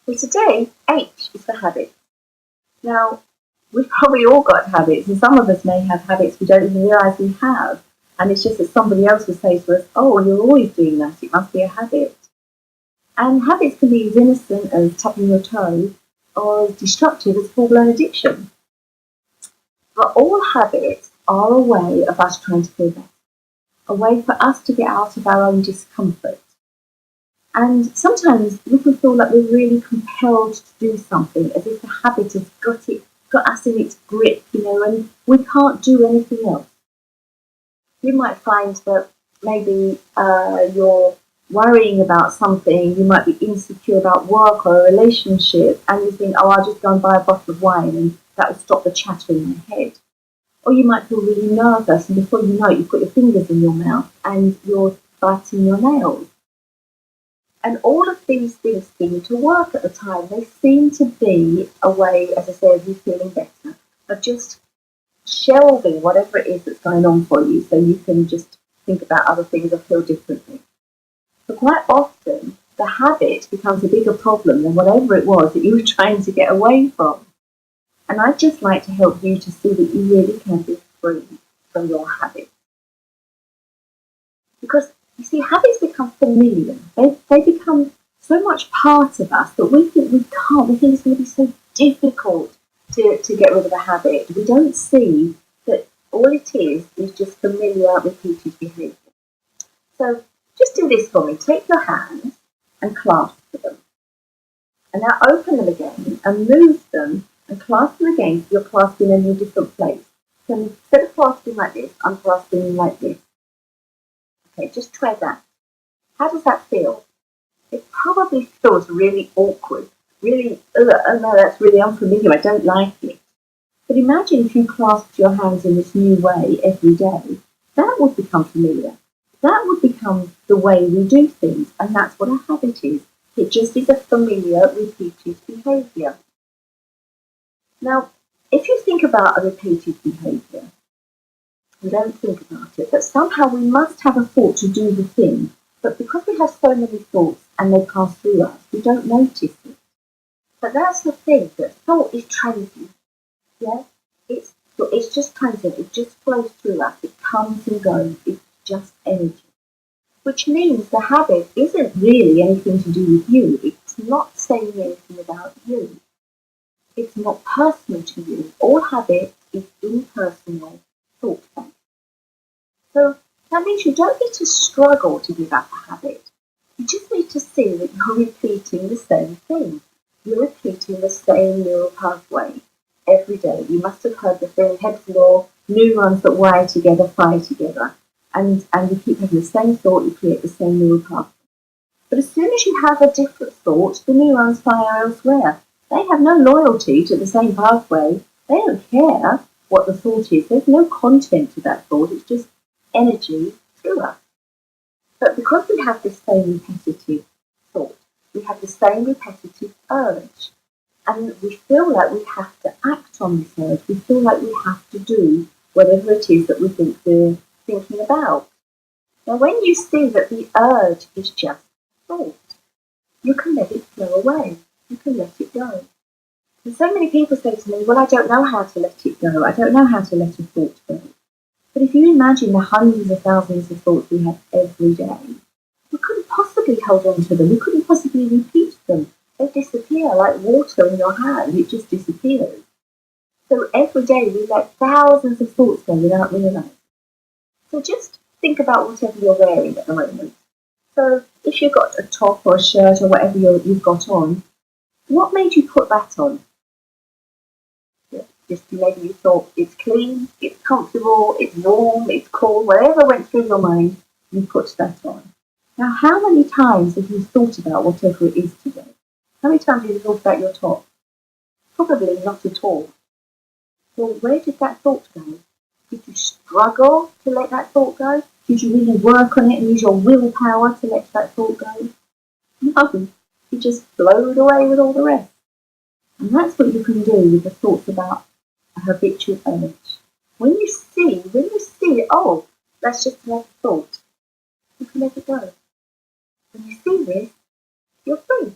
Well, today, H is for habits. Now, we've probably all got habits, and some of us may have habits we don't even realise we have. And it's just that somebody else will say to us, oh, you're always doing that, it must be a habit. And habits can be as innocent as tapping your toe or as destructive as full-blown addiction. But all habits are a way of us trying to feel better, a way for us to get out of our own discomfort. And sometimes we can feel like we're really compelled to do something, as if the habit has got us in its grip, and we can't do anything else. You might find that maybe you're worrying about something, you might be insecure about work or a relationship, and you think, oh, I'll just go and buy a bottle of wine and that will stop the chatter in my head. Or you might feel really nervous, and before you know it, you've got your fingers in your mouth and you're biting your nails. And all of these things seem to work at the time. They seem to be a way, as I say, of you feeling better, of just shelving whatever it is that's going on for you so you can just think about other things or feel differently. But quite often, the habit becomes a bigger problem than whatever it was that you were trying to get away from. And I'd just like to help you to see that you really can be free from your habits. Because, you see, habits become familiar. They become so much part of us that we think we can't. We think it's going to be so difficult to get rid of a habit. We don't see that all it is just familiar, repeated behaviour. So just do this for me. Take your hands and clasp them. And now open them again and move them and clasp them again so you're clasping in a different place. So instead of clasping like this, I'm clasping like this. Okay, just try that. How does that feel? It probably feels really awkward. Really, oh no, that's really unfamiliar. I don't like it. But imagine if you clasped your hands in this new way every day. That would become familiar. That would become the way we do things. And that's what a habit is. It just is a familiar, repeated behaviour. Now, if you think about a repeated behaviour, we don't think about it, but somehow we must have a thought to do the thing. But because we have so many thoughts and they pass through us, we don't notice it. But that's the thing, that thought is transient. Yeah? It's just transient. It just flows through us. It comes and goes. It's just energy. Which means the habit isn't really anything to do with you. It's not saying anything about you. It's not personal to you. All habit is impersonal, thought-based. So that means you don't need to struggle to give up a habit. You just need to see that you're repeating the same thing. You're repeating the same neural pathway every day. You must have heard the thing, Hebb's law, neurons that wire together fire together. And you keep having the same thought, you create the same neural pathway. But as soon as you have a different thought, the neurons fire elsewhere. They have no loyalty to the same pathway. They don't care what the thought is. There's no content to that thought. It's just energy through us. But because we have this same repetitive thought, we have the same repetitive urge, and we feel like we have to act on this urge. We feel like we have to do whatever it is that we think we're thinking about. Now, when you see that the urge is just thought, you can let it flow away. You can let it go. And so many people say to me, well, I don't know how to let it go. I don't know how to let a thought go. But if you imagine the hundreds of thousands of thoughts we have every day, we couldn't possibly hold on to them. We couldn't possibly repeat them. They disappear like water in your hand. It just disappears. So every day we let thousands of thoughts go without realising. So just think about whatever you're wearing at the moment. So if you've got a top or a shirt or whatever you've got on, what made you put that on? Just maybe you thought it's clean, it's comfortable, it's warm, it's cool, whatever went through your mind, you put that on. Now, how many times have you thought about whatever it is today? How many times have you thought about your top? Probably not at all. Well, where did that thought go? Did you struggle to let that thought go? Did you really work on it and use your willpower to let that thought go? No, it just flowed away with all the rest. And that's what you can do with the thoughts about a habitual urge. When you see, oh, that's just another thought, you can let it go. When you see this, you're free.